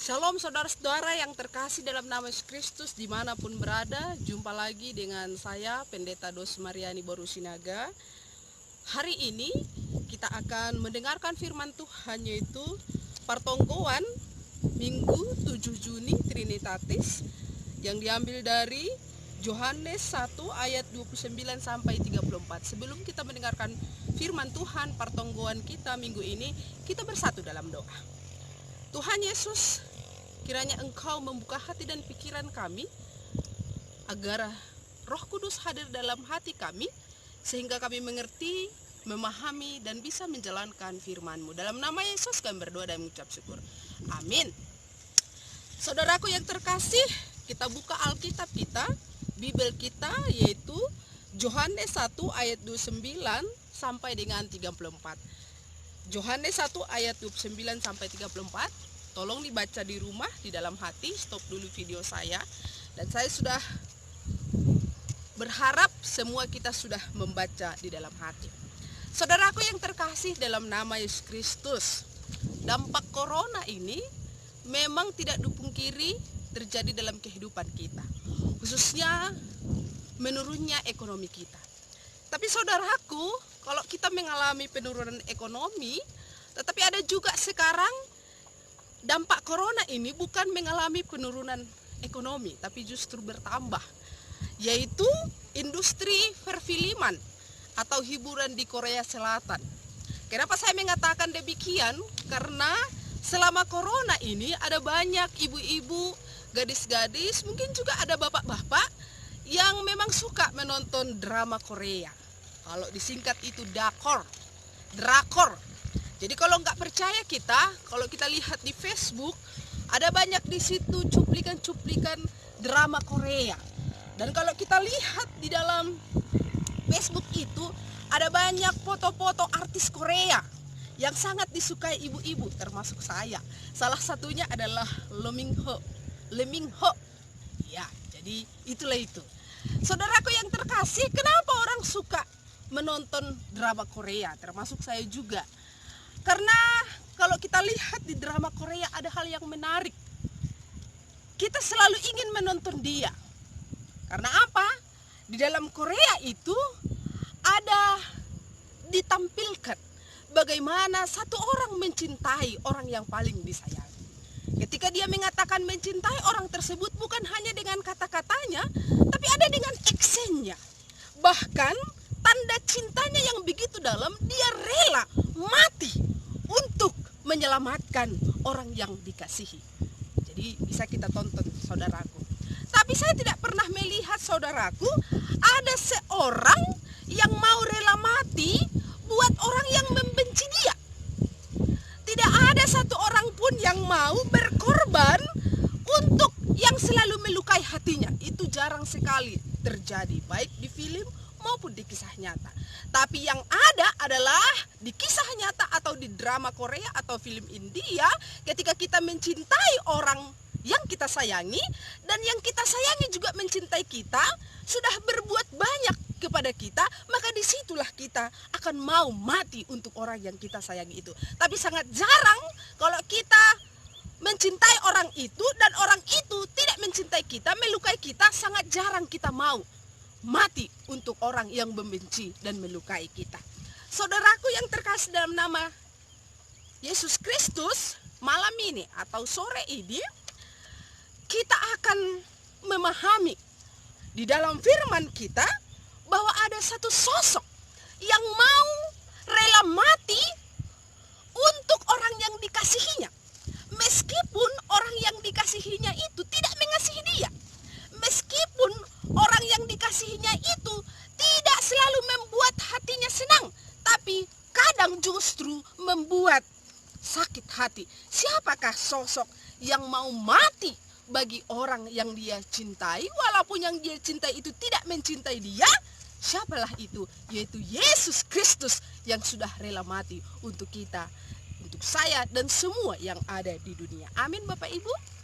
Shalom saudara-saudara yang terkasih dalam nama Yesus Kristus dimanapun berada. Jumpa lagi dengan saya Pendeta Dos Mariani Boru Sinaga. Hari ini kita akan mendengarkan firman Tuhan, yaitu pertonggoan Minggu 7 Juni Trinitatis yang diambil dari Yohanes 1 ayat 29 sampai 34. Sebelum kita mendengarkan firman Tuhan, pertonggoan kita minggu ini, kita bersatu dalam doa. Tuhan Yesus, kiranya Engkau membuka hati dan pikiran kami agar Roh Kudus hadir dalam hati kami, sehingga kami mengerti, memahami, dan bisa menjalankan firman-Mu. Dalam nama Yesus kami berdoa dan mengucap syukur. Amin. Saudaraku yang terkasih, kita buka Alkitab kita, Bibel kita, yaitu Yohanes 1 ayat 29 sampai dengan 34. Yohanes 1 ayat 29 sampai 34. Tolong dibaca di rumah, di dalam hati. Stop dulu video saya. Dan saya sudah berharap semua kita sudah membaca di dalam hati. Saudaraku yang terkasih dalam nama Yesus Kristus, dampak corona ini memang tidak dipungkiri terjadi dalam kehidupan kita, khususnya menurunnya ekonomi kita. Tapi saudaraku, kalau kita mengalami penurunan ekonomi, tetapi ada juga sekarang dampak corona ini bukan mengalami penurunan ekonomi, tapi justru bertambah, yaitu industri perfilman atau hiburan di Korea Selatan. Kenapa saya mengatakan demikian? Karena selama corona ini ada banyak ibu-ibu, gadis-gadis, mungkin juga ada bapak-bapak yang memang suka menonton drama Korea. Kalau disingkat itu drakor. Jadi kalau nggak percaya kita, kalau kita lihat di Facebook, ada banyak di situ cuplikan-cuplikan drama Korea. Dan kalau kita lihat di dalam Facebook itu, ada banyak foto-foto artis Korea yang sangat disukai ibu-ibu, termasuk saya. Salah satunya adalah Lee Min-ho. Ya, jadi itulah itu. Saudaraku yang terkasih, kenapa orang suka menonton drama Korea, termasuk saya juga? Karena kalau kita lihat di drama Korea ada hal yang menarik. Kita selalu ingin menonton dia. Karena apa? Di dalam Korea itu ada ditampilkan bagaimana satu orang mencintai orang yang paling disayangi. Ketika dia mengatakan mencintai orang tersebut, bukan hanya dengan kata-katanya, tapi ada dengan actionnya. Bahkan tanda cintanya yang begitu dalam, dia rela mati untuk menyelamatkan orang yang dikasihi. Jadi bisa kita tonton, saudaraku. Tapi saya tidak pernah melihat, saudaraku, ada seorang yang mau rela mati buat orang yang membenci dia. Tidak ada satu orang pun yang mau berkorban untuk yang selalu melukai hatinya. Itu jarang sekali terjadi, baik di film maupun di kisah nyata. Tapi yang ada adalah di kisah nyata atau di drama Korea atau film India, ketika kita mencintai orang yang kita sayangi, dan yang kita sayangi juga mencintai kita, sudah berbuat banyak kepada kita, maka disitulah kita akan mau mati untuk orang yang kita sayangi itu. Tapi sangat jarang kalau kita mencintai orang itu dan orang itu tidak mencintai kita, melukai kita, sangat jarang kita mau mati untuk orang yang membenci dan melukai kita. Saudaraku yang terkasih dalam nama Yesus Kristus, malam ini atau sore ini kita akan memahami di dalam firman kita bahwa ada satu sosok yang mau rela mati untuk orang yang dikasihinya, meskipun orang yang dikasihinya itu tidak mengasihi dia. Meskipun orang yang dikasihinya itu tidak selalu membuat hatinya senang, tapi kadang justru membuat sakit hati. Siapakah sosok yang mau mati bagi orang yang dia cintai, walaupun yang dia cintai itu tidak mencintai dia? Siapalah itu? Yaitu Yesus Kristus yang sudah rela mati untuk kita, untuk saya dan semua yang ada di dunia. Amin, Bapak Ibu.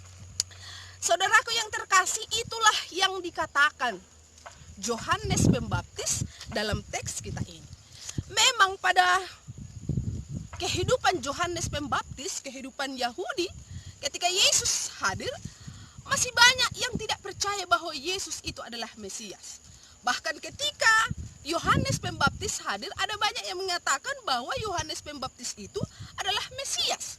Saudaraku yang terkasih, itulah yang dikatakan Yohanes Pembaptis dalam teks kita ini. Memang pada kehidupan Yohanes Pembaptis, kehidupan Yahudi, Ketika Yesus hadir, masih banyak yang tidak percaya bahwa Yesus itu adalah Mesias. Bahkan ketika Yohanes Pembaptis hadir, ada banyak yang mengatakan bahwa Yohanes Pembaptis itu adalah Mesias.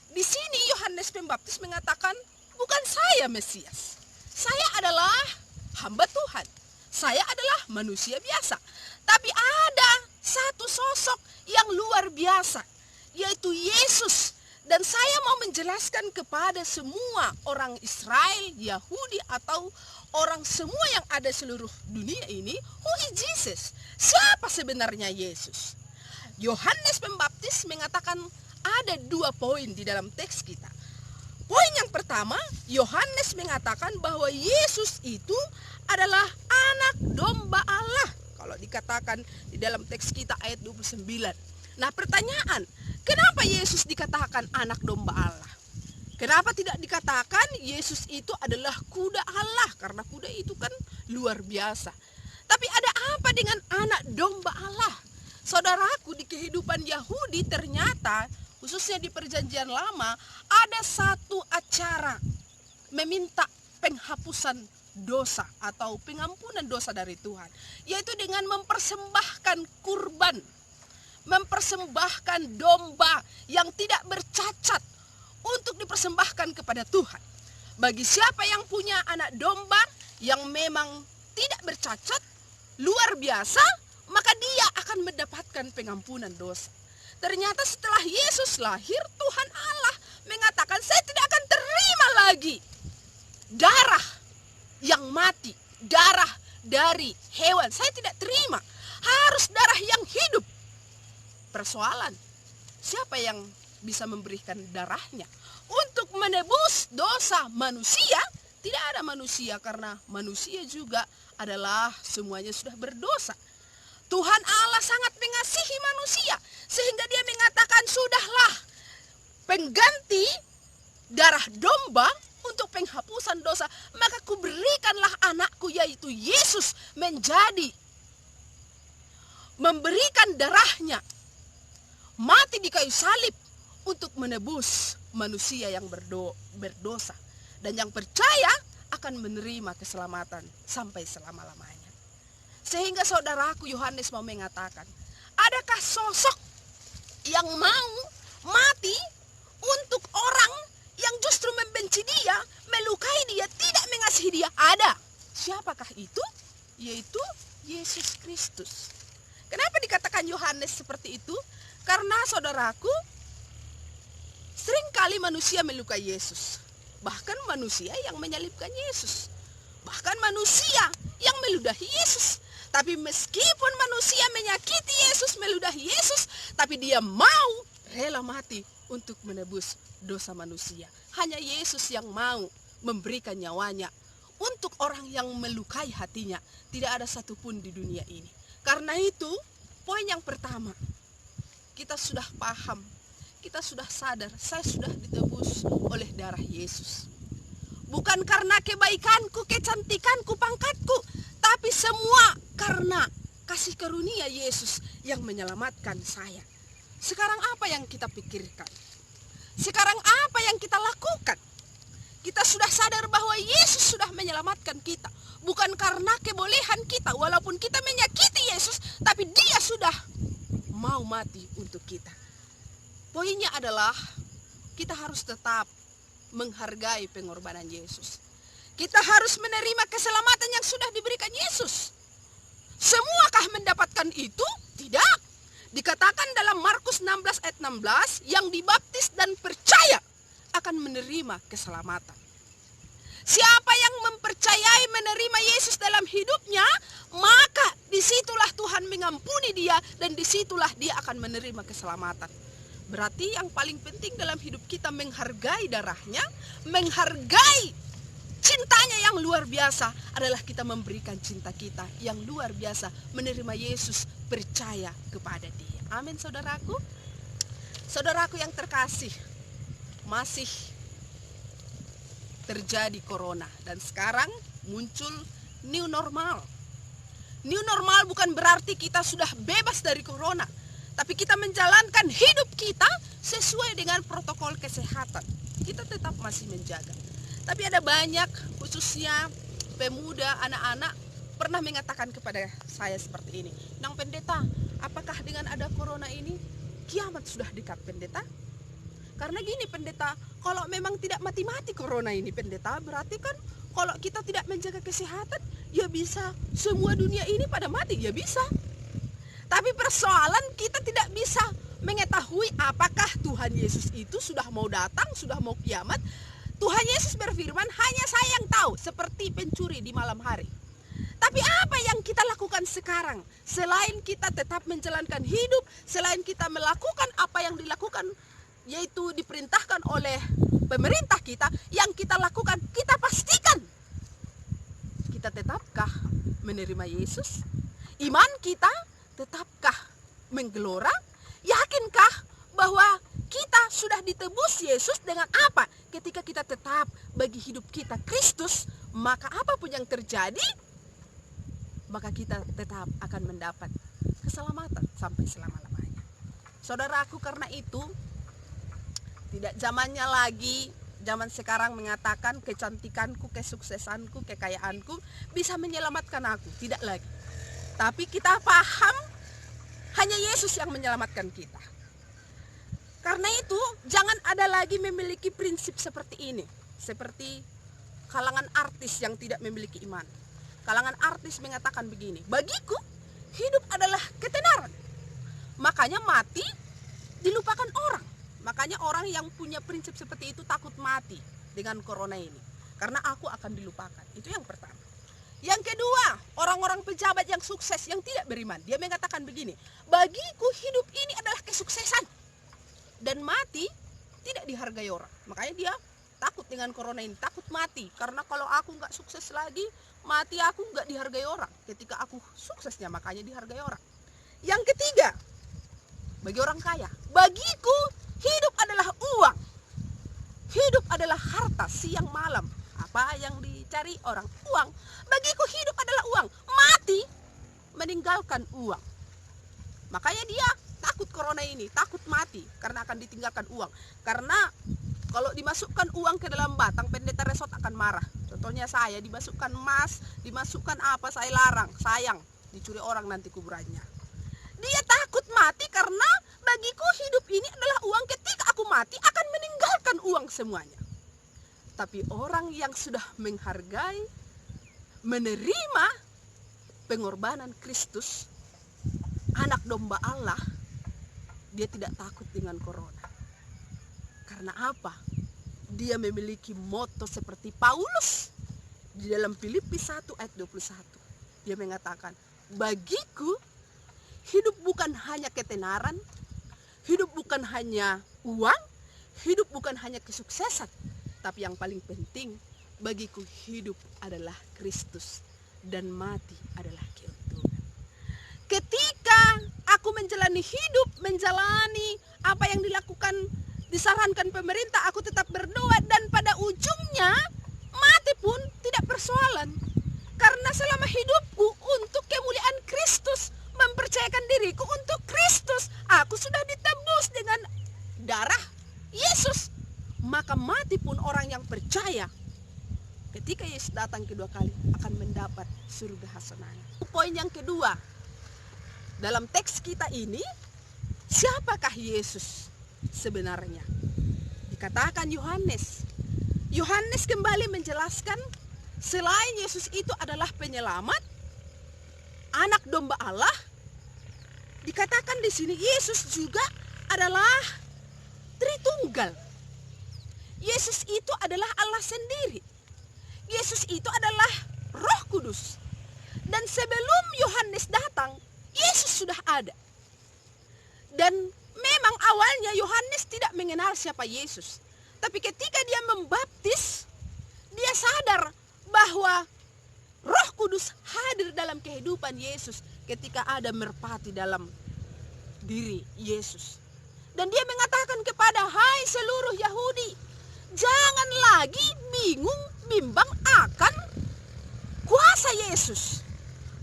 Di sini Yohanes Pembaptis mengatakan, bukan saya Mesias. Saya adalah hamba Tuhan. Saya adalah manusia biasa. Tapi ada satu sosok yang luar biasa, yaitu Yesus. Dan saya mau menjelaskan kepada semua orang Israel, Yahudi, atau orang semua yang ada seluruh dunia ini, who is Jesus? Siapa sebenarnya Yesus? Yohanes Pembaptis mengatakan ada 2 poin di dalam teks kita. Poin yang pertama, Yohanes mengatakan bahwa Yesus itu adalah anak domba Allah. Kalau dikatakan di dalam teks kita ayat 29. Nah, pertanyaan, kenapa Yesus dikatakan anak domba Allah? Kenapa tidak dikatakan Yesus itu adalah kuda Allah? Karena kuda itu kan luar biasa. Tapi ada apa dengan anak domba Allah? Saudaraku, di kehidupan Yahudi ternyata, khususnya di perjanjian lama, ada satu acara meminta penghapusan dosa atau pengampunan dosa dari Tuhan. Yaitu dengan mempersembahkan kurban, mempersembahkan domba yang tidak bercacat untuk dipersembahkan kepada Tuhan. Bagi siapa yang punya anak domba yang memang tidak bercacat, luar biasa, maka dia akan mendapatkan pengampunan dosa. Ternyata setelah Yesus lahir, Tuhan Allah mengatakan, saya tidak akan terima lagi darah yang mati, darah dari hewan. Saya tidak terima, harus darah yang hidup. Persoalan, siapa yang bisa memberikan darahnya untuk menebus dosa manusia? Tidak ada manusia, karena manusia juga adalah semuanya sudah berdosa. Tuhan Allah sangat mengasihi manusia sehingga dia mengatakan, sudahlah, pengganti darah domba untuk penghapusan dosa, maka kuberikanlah anakku yaitu Yesus memberikan darahnya, mati di kayu salib untuk menebus manusia yang berdosa, dan yang percaya akan menerima keselamatan sampai selama-lamanya. Sehingga saudaraku, Yohanes mau mengatakan, adakah sosok yang mau mati untuk orang yang justru membenci dia, melukai dia, tidak mengasihi dia? Ada. Siapakah itu? Yaitu Yesus Kristus. Kenapa dikatakan Yohanes seperti itu? Karena saudaraku, seringkali manusia melukai Yesus. Bahkan manusia yang menyalibkan Yesus. Bahkan manusia yang meludahi Yesus. Tapi meskipun manusia menyakiti Yesus, meludahi Yesus, tapi dia mau rela mati untuk menebus dosa manusia. Hanya Yesus yang mau memberikan nyawanya untuk orang yang melukai hatinya. Tidak ada satupun di dunia ini. Karena itu, poin yang pertama, kita sudah paham, kita sudah sadar, saya sudah ditebus oleh darah Yesus. Bukan karena kebaikanku, kecantikanku, pangkatku, tapi semua karena kasih karunia Yesus yang menyelamatkan saya. Sekarang apa yang kita pikirkan? Sekarang apa yang kita lakukan? Kita sudah sadar bahwa Yesus sudah menyelamatkan kita. Bukan karena kebolehan kita, walaupun kita menyakiti Yesus, tapi dia sudah mau mati untuk kita. Poinnya adalah kita harus tetap menghargai pengorbanan Yesus. Kita harus menerima keselamatan yang sudah diberikan Yesus. Semuakah mendapatkan itu? Tidak. Dikatakan dalam Markus 16 ayat 16, yang dibaptis dan percaya akan menerima keselamatan. Siapa yang mempercayai menerima Yesus dalam hidupnya, maka disitulah Tuhan mengampuni dia, dan disitulah dia akan menerima keselamatan. Berarti yang paling penting dalam hidup kita menghargai darahnya, menghargai cintanya yang luar biasa, adalah kita memberikan cinta kita yang luar biasa, menerima Yesus, percaya kepada dia. Amin, saudaraku. Saudaraku yang terkasih, masih terjadi corona, dan sekarang muncul new normal. New normal bukan berarti kita sudah bebas dari corona, tapi kita menjalankan hidup kita sesuai dengan protokol kesehatan. Kita tetap masih menjaga. Tapi ada banyak, khususnya pemuda, anak-anak, pernah mengatakan kepada saya seperti ini, "Nang pendeta, apakah dengan ada corona ini kiamat sudah dekat pendeta?" Karena gini pendeta, kalau memang tidak mati-mati corona ini pendeta, berarti kan kalau kita tidak menjaga kesehatan, ya bisa semua dunia ini pada mati, ya bisa. Tapi persoalan kita tidak bisa mengetahui apakah Tuhan Yesus itu sudah mau datang, sudah mau kiamat. Tuhan Yesus berfirman, hanya saya yang tahu, seperti pencuri di malam hari. Tapi apa yang kita lakukan sekarang? Selain kita tetap menjalankan hidup, selain kita melakukan apa yang dilakukan, yaitu diperintahkan oleh pemerintah kita, yang kita lakukan, kita pastikan. Kita tetapkah menerima Yesus? Iman kita tetapkah menggelora? Yakinkah bahwa kita sudah ditebus Yesus dengan apa? Ketika kita tetap bagi hidup kita Kristus, maka apapun yang terjadi, maka kita tetap akan mendapat keselamatan sampai selama-lamanya. Saudaraku, karena itu tidak zamannya lagi zaman sekarang mengatakan kecantikanku, kesuksesanku, kekayaanku bisa menyelamatkan aku. Tidak lagi. Tapi kita paham hanya Yesus yang menyelamatkan kita. Karena itu jangan ada lagi memiliki prinsip seperti ini. Seperti kalangan artis yang tidak memiliki iman. Kalangan artis mengatakan begini, bagiku hidup adalah ketenaran. Makanya mati dilupakan orang. Makanya orang yang punya prinsip seperti itu takut mati dengan corona ini. Karena aku akan dilupakan. Itu yang pertama. Yang kedua, orang-orang pejabat yang sukses, yang tidak beriman. Dia mengatakan begini, bagiku hidup ini adalah kesuksesan. Dan mati tidak dihargai orang. Makanya dia takut dengan corona ini, takut mati. Karena kalau aku nggak sukses lagi, mati aku nggak dihargai orang. Ketika aku suksesnya, makanya dihargai orang. Yang ketiga, bagi orang kaya, bagiku hidup adalah uang. Hidup adalah harta siang malam. Apa yang dicari orang? Uang. Bagiku hidup adalah uang. Mati meninggalkan uang. Makanya dia takut corona ini, takut mati karena akan ditinggalkan uang. Karena kalau dimasukkan uang ke dalam batang, pendeta resort akan marah. Contohnya saya, dimasukkan emas, dimasukkan apa, saya larang, sayang, dicuri orang nanti kuburannya. Dia takut mati karena bagiku hidup ini adalah uang, ketika aku mati akan meninggalkan uang semuanya. Tapi orang yang sudah menghargai, menerima pengorbanan Kristus, anak domba Allah, dia tidak takut dengan corona. Karena apa? Dia memiliki moto seperti Paulus di dalam Filipi 1 ayat 21. Dia mengatakan, bagiku hidup bukan hanya ketenaran, hidup bukan hanya uang, hidup bukan hanya kesuksesan, tapi yang paling penting bagiku hidup adalah Kristus dan mati adalah keuntungan. Ketika aku menjalani hidup, menjalani apa yang dilakukan, disarankan pemerintah, aku tetap berdoa, dan pada ujungnya mati pun tidak persoalan. Karena selama hidupku untuk kemuliaan Kristus, mempercayakan diriku untuk Kristus, aku sudah ditebus dengan darah Yesus. Maka mati pun orang yang percaya, ketika Yesus datang kedua kali akan mendapat surga hasananya. Poin yang kedua, dalam teks kita ini, siapakah Yesus sebenarnya? Dikatakan Yohanes. Yohanes kembali menjelaskan, selain Yesus itu adalah penyelamat, anak domba Allah, dikatakan di sini Yesus juga adalah Tritunggal. Yesus itu adalah Allah sendiri. Yesus itu adalah Roh Kudus. Dan sebelum Yohanes datang, Yesus sudah ada. Dan memang awalnya Yohanes tidak mengenal siapa Yesus. Tapi ketika dia membaptis, dia sadar bahwa Roh Kudus hadir dalam kehidupan Yesus ketika ada merpati dalam diri Yesus. Dan dia mengatakan kepada, hai seluruh Yahudi, jangan lagi bingung, bimbang akan kuasa Yesus.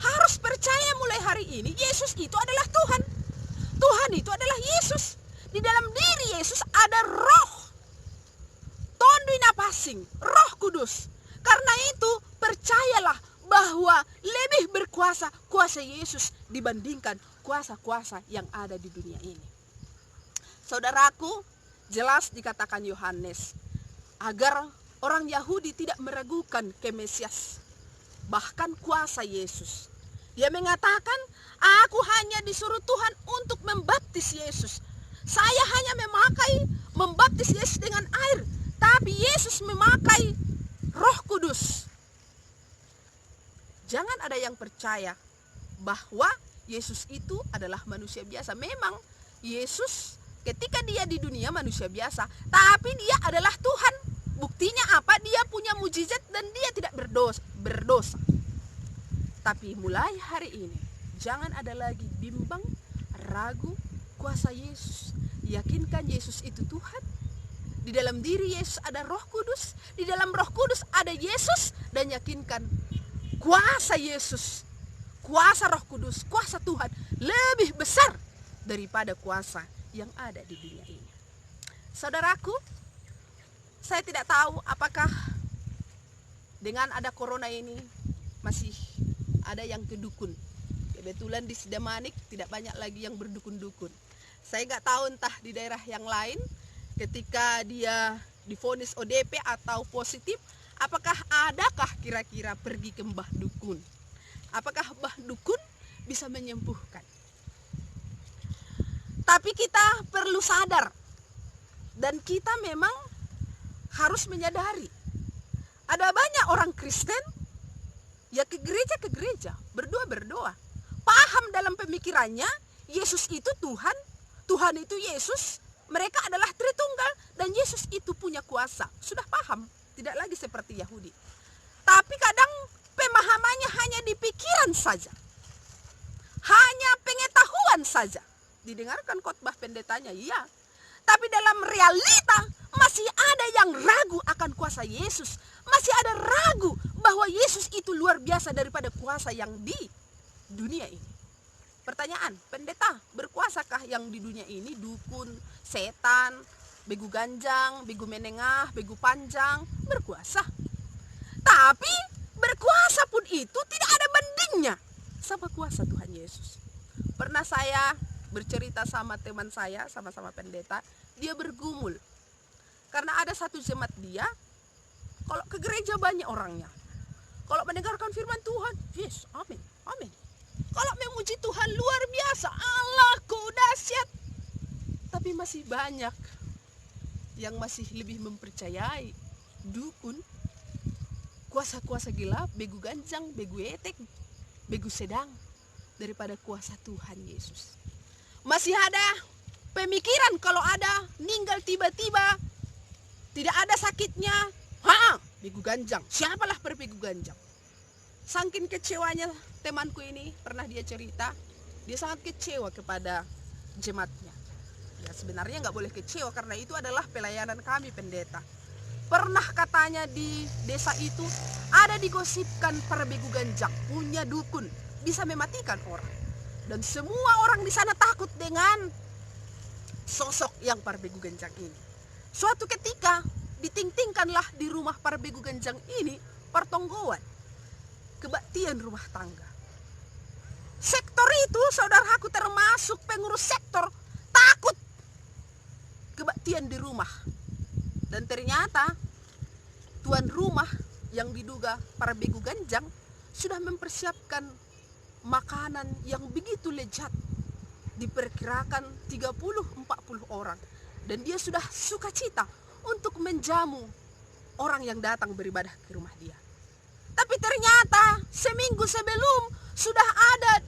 Harus percaya mulai hari ini, Yesus itu adalah Tuhan. Tuhan itu adalah Yesus. Di dalam diri Yesus ada roh. Tondui napa asing, Roh Kudus. Karena itu percayalah bahwa lebih berkuasa kuasa Yesus dibandingkan kuasa-kuasa yang ada di dunia ini. Saudaraku, jelas dikatakan Yohanes agar orang Yahudi tidak meragukan Mesias, bahkan kuasa Yesus. Dia mengatakan, aku hanya disuruh Tuhan untuk membaptis Yesus. Saya hanya membaptis Yesus dengan air, tapi Yesus memakai Roh Kudus. Jangan ada yang percaya bahwa Yesus itu adalah manusia biasa. Memang Yesus ketika dia di dunia manusia biasa, tapi dia adalah Tuhan. Buktinya apa? Dia punya mujizat dan dia tidak berdosa. Tapi mulai hari ini, jangan ada lagi bimbang, ragu kuasa Yesus. Yakinkan Yesus itu Tuhan. Di dalam diri Yesus ada Roh Kudus. Di dalam Roh Kudus ada Yesus. Dan yakinkan kuasa Yesus, kuasa Roh Kudus, kuasa Tuhan lebih besar daripada kuasa yang ada di dunia ini. Saudaraku, saya tidak tahu apakah dengan ada corona ini masih ada yang ke dukun. Kebetulan di Sidamanik tidak banyak lagi yang berdukun-dukun. Saya nggak tahu entah di daerah yang lain ketika dia divonis ODP atau positif, apakah adakah kira-kira pergi ke mbah dukun? Apakah mbah dukun bisa menyembuhkan? Tapi kita perlu sadar, dan kita memang harus menyadari, ada banyak orang Kristen ya ke gereja, berdoa, paham dalam pemikirannya Yesus itu Tuhan, Tuhan itu Yesus, mereka adalah Tritunggal, dan Yesus itu punya kuasa. Sudah paham, tidak lagi seperti Yahudi. Tapi kadang pemahamannya hanya di pikiran saja, hanya pengetahuan saja. Didengarkan khotbah pendetanya, iya, tapi dalam realita masih ada yang ragu akan kuasa Yesus. Masih ada ragu bahwa Yesus itu luar biasa daripada kuasa yang di dunia ini. Pertanyaan, pendeta, berkuasakah yang di dunia ini? Dukun, setan, begu ganjang, begu menengah, begu panjang, berkuasa. Tapi berkuasa pun itu tidak ada bandingnya sama kuasa Tuhan Yesus. Pernah saya bercerita sama teman saya, sama-sama pendeta, dia bergumul. Karena ada satu jemaat dia, kalau ke gereja banyak orangnya. Kalau mendengarkan firman Tuhan, yes, amin, amin. Kalau memuji Tuhan luar biasa, Allahku dahsyat. Tapi masih banyak yang masih lebih mempercayai dukun, kuasa-kuasa gelap, begu ganjang, begu etek, begu sedang daripada kuasa Tuhan Yesus. Masih ada pemikiran kalau ada meninggal tiba-tiba, tidak ada sakitnya, begu ganjang, siapalah berbegu ganjang. Saking kecewanya temanku ini, pernah dia cerita, dia sangat kecewa kepada jemaatnya. Ya sebenarnya nggak boleh kecewa karena itu adalah pelayanan kami pendeta. Pernah katanya di desa itu ada digosipkan para begu ganjang punya dukun, bisa mematikan orang. Dan semua orang di sana takut dengan sosok yang para begu ganjang ini. Suatu ketika ditingtingkanlah di rumah para begu ganjang ini pertonggoan, kebaktian rumah tangga. Sektor itu, saudaraku, termasuk pengurus sektor, takut kebaktian di rumah. Dan ternyata tuan rumah yang diduga para begu ganjang sudah mempersiapkan makanan yang begitu lezat, diperkirakan 30-40 orang, dan dia sudah sukacita untuk menjamu orang yang datang beribadah ke rumah dia. Tapi ternyata seminggu sebelum sudah ada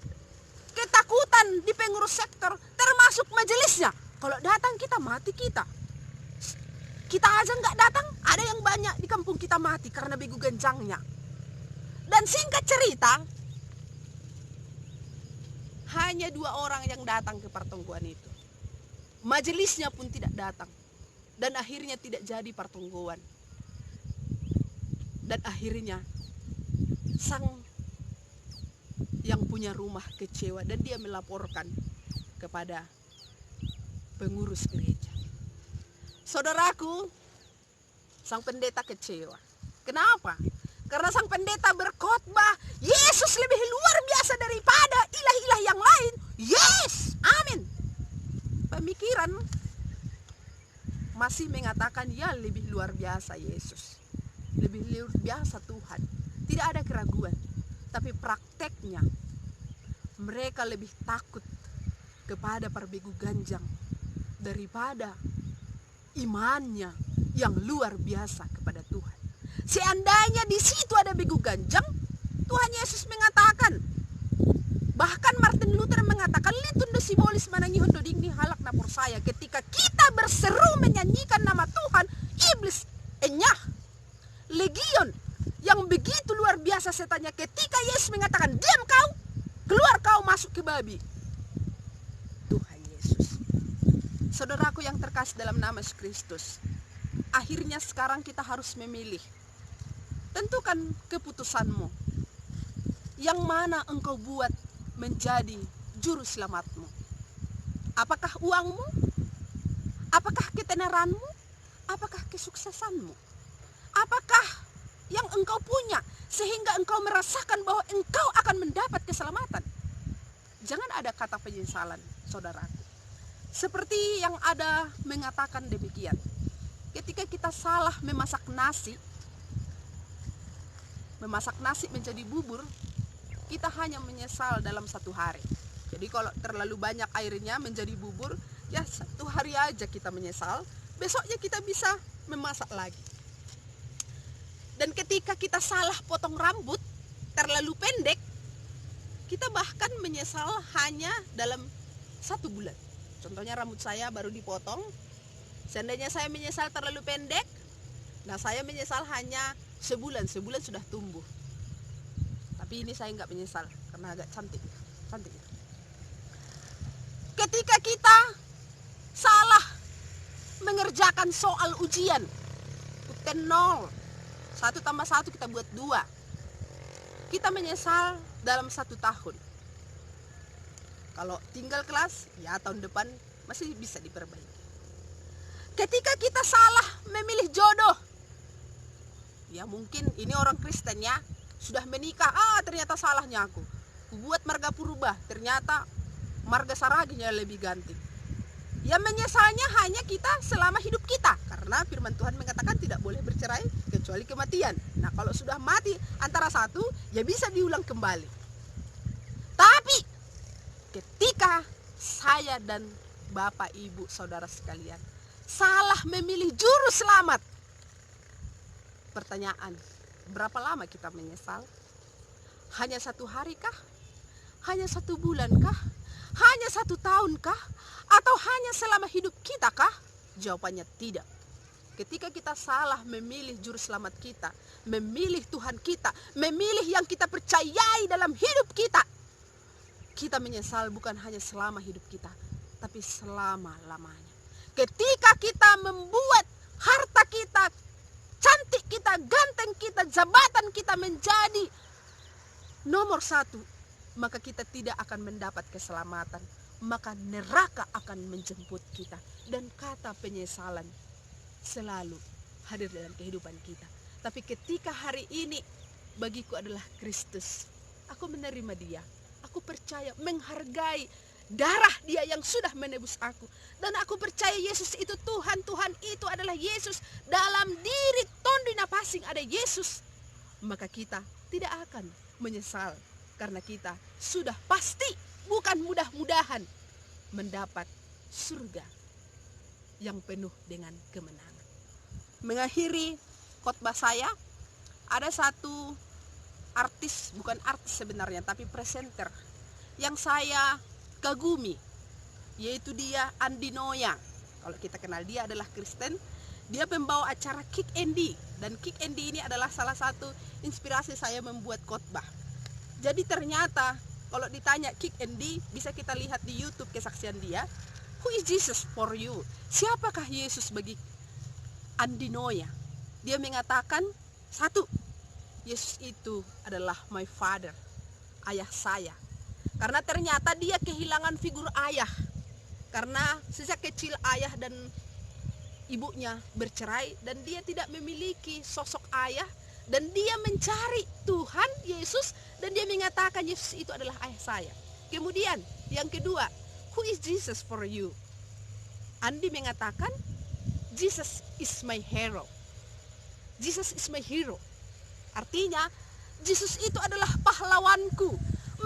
ketakutan di pengurus sektor, termasuk majelisnya, kalau datang kita mati kita. Kita aja nggak datang, ada yang banyak di kampung kita mati karena begu ganjangnya. Dan singkat cerita, hanya 2 orang yang datang ke pertonggoan itu. Majelisnya pun tidak datang. Dan akhirnya tidak jadi pertonggoan. Dan akhirnya sang yang punya rumah kecewa dan dia melaporkan kepada pengurus gereja. Saudaraku, Sang pendeta kecewa. Kenapa? Karena sang pendeta berkhotbah, Yesus lebih luar biasa daripada ilah-ilah yang lain. Yes, amin. Pemikiran masih mengatakan ya lebih luar biasa Yesus, lebih luar biasa Tuhan. Tidak ada keraguan. Tapi prakteknya mereka lebih takut kepada perbegu ganjang daripada imannya yang luar biasa kepada Tuhan. Seandainya di situ ada begu ganjang, Tuhan Yesus mengatakan, bahkan Martin Luther mengatakan, litun do simbolis manangihon do dingni halak napor saya. Ketika kita berseru menyanyikan nama Tuhan, iblis enyah. Legion yang begitu luar biasa setannya, ketika Yesus mengatakan, diam kau, keluar kau masuk ke babi. Tuhan Yesus. Saudaraku yang terkasih dalam nama Yesus Kristus, akhirnya sekarang kita harus memilih. Tentukan keputusanmu. Yang mana engkau buat menjadi juru selamatmu? Apakah uangmu? Apakah ketenaranmu? Apakah kesuksesanmu? Apakah yang engkau punya sehingga engkau merasakan bahwa engkau akan mendapat keselamatan? Jangan ada kata penyesalan, saudaraku. Seperti yang ada mengatakan demikian. Ketika kita salah memasak nasi menjadi bubur, kita hanya menyesal dalam 1 hari. Jadi kalau terlalu banyak airnya menjadi bubur, ya 1 hari aja kita menyesal, besoknya kita bisa memasak lagi. Dan ketika kita salah potong rambut terlalu pendek, kita bahkan menyesal hanya dalam 1 bulan. Contohnya rambut saya baru dipotong, seandainya saya menyesal terlalu pendek, nah saya menyesal hanya sebulan sudah tumbuh. Tapi ini saya nggak menyesal karena agak cantik. Ketika kita salah mengerjakan soal ujian, UTN 0, 1 tambah 1 kita buat 2, kita menyesal dalam 1 tahun. Kalau tinggal kelas, ya tahun depan masih bisa diperbaiki. Ketika kita salah memilih jodoh, ya mungkin ini orang Kristen ya, sudah menikah, ternyata salahnya aku buat marga purba, ternyata marga saraginya lebih ganti. Ya menyesalnya hanya kita selama hidup kita, karena firman Tuhan mengatakan tidak boleh bercerai kecuali kematian. Nah kalau sudah mati antara satu, ya bisa diulang kembali. Tapi ketika saya dan Bapak, Ibu, Saudara sekalian salah memilih juru selamat, pertanyaan, berapa lama kita menyesal? Hanya 1 hari kah? Hanya 1 bulan kah? Hanya 1 tahun kah? Atau hanya selama hidup kita kah? Jawabannya tidak. Ketika kita salah memilih juru selamat kita, memilih Tuhan kita, memilih yang kita percayai dalam hidup kita, kita menyesal bukan hanya selama hidup kita, tapi selama-lamanya. Ketika kita membuat harta kita, cantik kita, ganteng kita, jabatan kita menjadi nomor 1, maka kita tidak akan mendapat keselamatan. Maka neraka akan menjemput kita. Dan kata penyesalan selalu hadir dalam kehidupan kita. Tapi ketika hari ini bagiku adalah Kristus, aku menerima Dia, aku percaya, menghargai darah Dia yang sudah menebus aku. Dan aku percaya Yesus itu Tuhan, Tuhan itu adalah Yesus. Dalam diri tondi napasing ada Yesus. Maka kita tidak akan menyesal, karena kita sudah pasti, bukan mudah-mudahan, mendapat surga yang penuh dengan kemenangan. Mengakhiri khotbah saya, ada satu artis, bukan artis sebenarnya, tapi presenter yang saya kagumi, yaitu dia Andi Noya. Kalau kita kenal, dia adalah Kristen. Dia pembawa acara Kick Andy, dan Kick Andy ini adalah salah satu inspirasi saya membuat khotbah. Jadi ternyata kalau ditanya Kick Andy, bisa kita lihat di YouTube kesaksian dia. Who is Jesus for you? Siapakah Yesus bagi Andi Noya? Dia mengatakan, 1, Yesus itu adalah my father, ayah saya. Karena ternyata dia kehilangan figur ayah. Karena sejak kecil ayah dan ibunya bercerai dan dia tidak memiliki sosok ayah, dan dia mencari Tuhan Yesus dan dia mengatakan Yesus itu adalah ayah saya. Kemudian yang kedua, who is Jesus for you? Andi mengatakan Jesus is my hero. Jesus is my hero. Artinya Yesus itu adalah pahlawanku,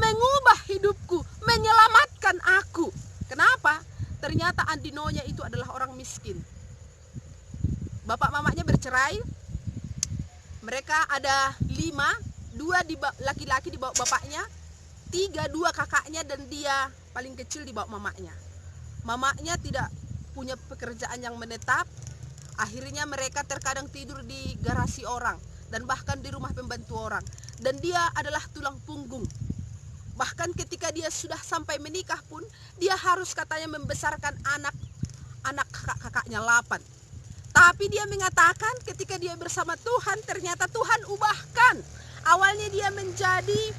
mengubah hidupku, menyelamatkan aku. Kenapa? Ternyata Andinonya itu adalah orang miskin. Bapak mamanya bercerai. Mereka ada 5, 2 laki-laki di bawah bapaknya, 3, 2 kakaknya, dan dia paling kecil di bawah mamanya. Mamanya tidak punya pekerjaan yang menetap. Akhirnya mereka terkadang tidur di garasi orang dan bahkan di rumah pembantu orang. Dan dia adalah tulang punggung. Bahkan ketika dia sudah sampai menikah pun, dia harus katanya membesarkan anak kakak-kakaknya 8. Tapi dia mengatakan ketika dia bersama Tuhan, ternyata Tuhan ubahkan. Awalnya dia menjadi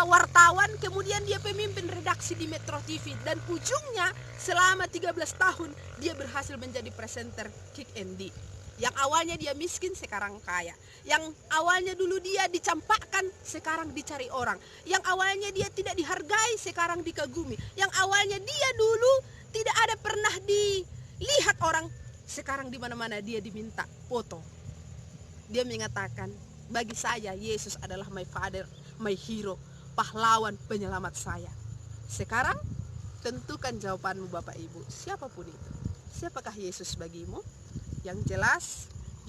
wartawan, kemudian dia pemimpin redaksi di Metro TV. Dan ujungnya selama 13 tahun dia berhasil menjadi presenter Kick Andy. Yang awalnya dia miskin, sekarang kaya. Yang awalnya dulu dia dicampakkan, sekarang dicari orang. Yang awalnya dia tidak dihargai, sekarang dikagumi. Yang awalnya dia dulu tidak ada pernah dilihat orang, sekarang di mana-mana dia diminta foto. Dia mengatakan, bagi saya Yesus adalah my father, my hero, pahlawan penyelamat saya. Sekarang tentukan jawabanmu Bapak Ibu, siapapun itu. Siapakah Yesus bagimu? Yang jelas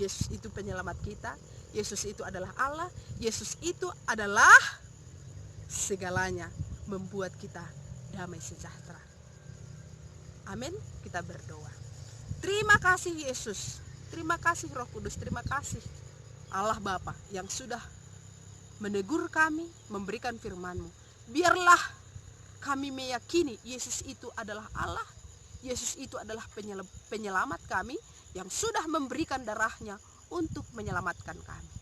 Yesus itu penyelamat kita. Yesus itu adalah Allah. Yesus itu adalah segalanya, membuat kita damai sejahtera. Amin. Kita berdoa. Terima kasih Yesus, terima kasih Roh Kudus, terima kasih Allah Bapa yang sudah menegur kami, memberikan firman-Mu. Biarlah kami meyakini Yesus itu adalah Allah, Yesus itu adalah penyelamat kami yang sudah memberikan darahnya untuk menyelamatkan kami.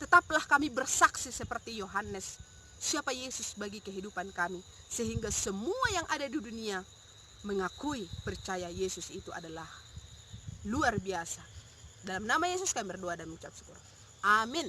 Tetaplah kami bersaksi seperti Yohanes, siapa Yesus bagi kehidupan kami, sehingga semua yang ada di dunia mengakui, percaya Yesus itu adalah luar biasa. Dalam nama Yesus kami berdoa dan mengucap syukur. Amin.